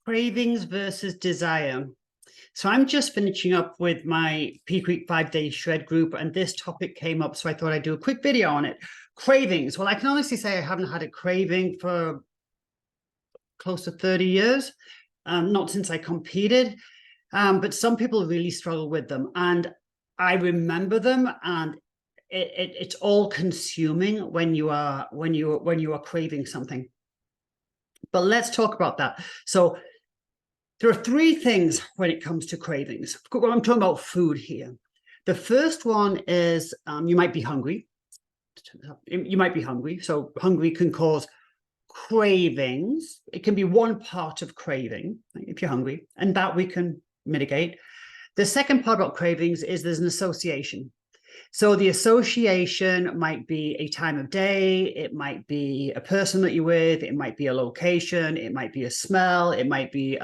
Cravings versus desire. So I'm just finishing up with my Peak Week 5-day shred group, and this topic came up, so I thought I'd do a quick video on it. Cravings. Well, I can honestly say I haven't had a craving for close to 30 years, not since I competed, but some people really struggle with them, and I remember them, and it's all consuming when you are craving something. But let's talk about that. So there are three things when it comes to cravings. I'm talking about food here. The first one is you might be hungry. You might be hungry. So hungry can cause cravings. It can be one part of craving if you're hungry, and that we can mitigate. The second part about cravings is there's an association. So the association might be a time of day, it might be a person that you're with, it might be a location, it might be a smell, it might be,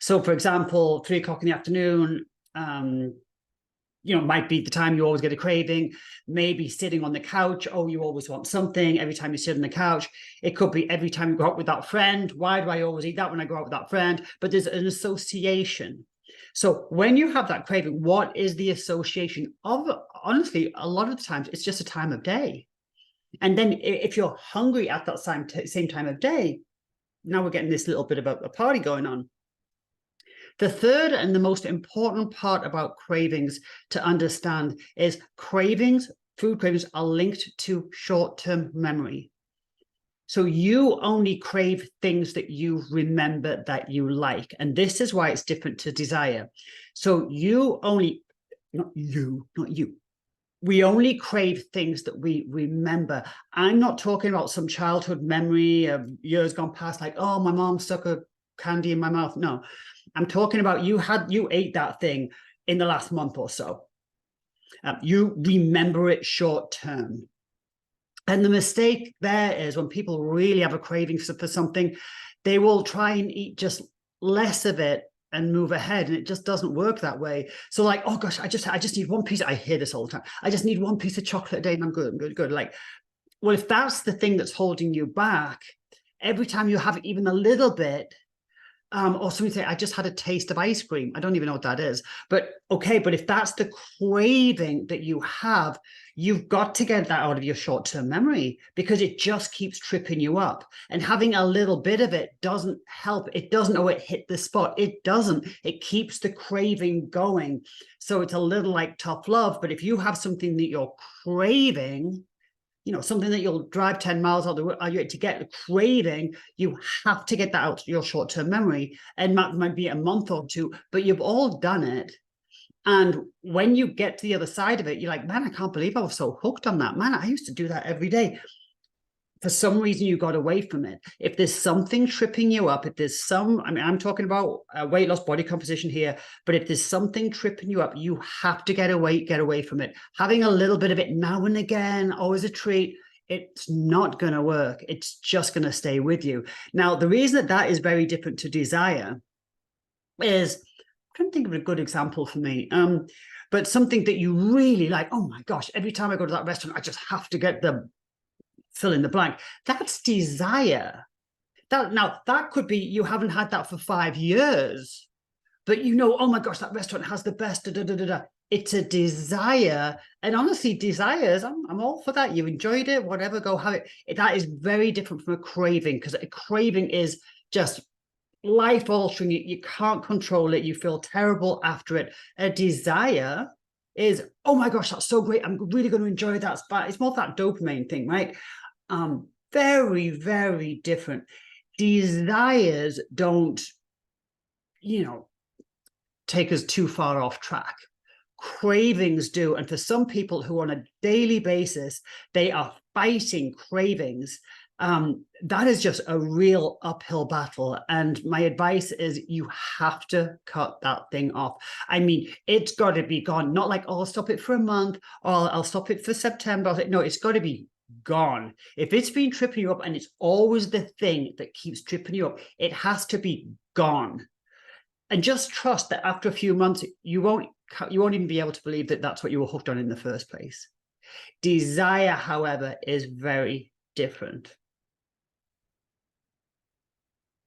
so for example, 3 o'clock in the afternoon, might be the time you always get a craving. Maybe sitting on the couch, oh, you always want something every time you sit on the couch. It could be every time you go out with that friend. Why do I always eat that when I go out with that friend? But there's an association. So when you have that craving, what is the association of? Honestly, a lot of the times it's just a time of day. And then if you're hungry at that same time of day, now we're getting this little bit of a party going on. The third and the most important part about cravings to understand is food cravings are linked to short-term memory. So you only crave things that you remember that you like. And this is why it's different to desire. So not you. We only crave things that we remember. I'm not talking about some childhood memory of years gone past, like, oh, my mom stuck a candy in my mouth. No, I'm talking about you ate that thing in the last month or so. You remember it short term. And the mistake there is when people really have a craving for something, they will try and eat just less of it and move ahead, and it just doesn't work that way. So like, oh gosh, I just need one piece. I hear this all the time. I just need one piece of chocolate a day and I'm good. Like, well, if that's the thing that's holding you back, every time you have even a little bit, or somebody say, I just had a taste of ice cream. I don't even know what that is. But okay, but if that's the craving that you have, you've got to get that out of your short-term memory, because it just keeps tripping you up. And having a little bit of it doesn't help. It doesn't, oh, it hit the spot. It doesn't. It keeps the craving going. So it's a little like tough love. But if you have something that you're craving, something that you'll drive 10 miles out the way to get a craving, you have to get that out of your short-term memory. And that might be a month or two, but you've all done it. And when you get to the other side of it, you're like, man, I can't believe I was so hooked on that. Man, I used to do that every day. For some reason, you got away from it. If there's something tripping you up, I'm talking about weight loss, body composition here, but if there's something tripping you up, you have to get away from it. Having a little bit of it now and again, always a treat, it's not going to work. It's just going to stay with you. Now, the reason that is very different to desire is, I'm trying to think of a good example for me. But something that you really like, oh my gosh, every time I go to that restaurant, I just have to get the fill in the blank. That's desire. That could be you haven't had that for 5 years, but oh my gosh, that restaurant has the best. It's a desire. And honestly, desires, I'm all for that. You enjoyed it, whatever, go have it. That is very different from a craving, because a craving is just life altering. You can't control it. You feel terrible after it. A desire is, oh my gosh, that's so great. I'm really going to enjoy that. It's more that dopamine thing, right? Very, very different. Desires don't, take us too far off track. Cravings do. And for some people who on a daily basis, they are fighting cravings, that is just a real uphill battle. And my advice is you have to cut that thing off. I mean, it's got to be gone. Not like, oh, I'll stop it for a month, or I'll stop it for September. No, it's got to be gone. If it's been tripping you up and it's always the thing that keeps tripping you up, it has to be gone. And just trust that after a few months, you won't even be able to believe that that's what you were hooked on in the first place. Desire, however, is very different.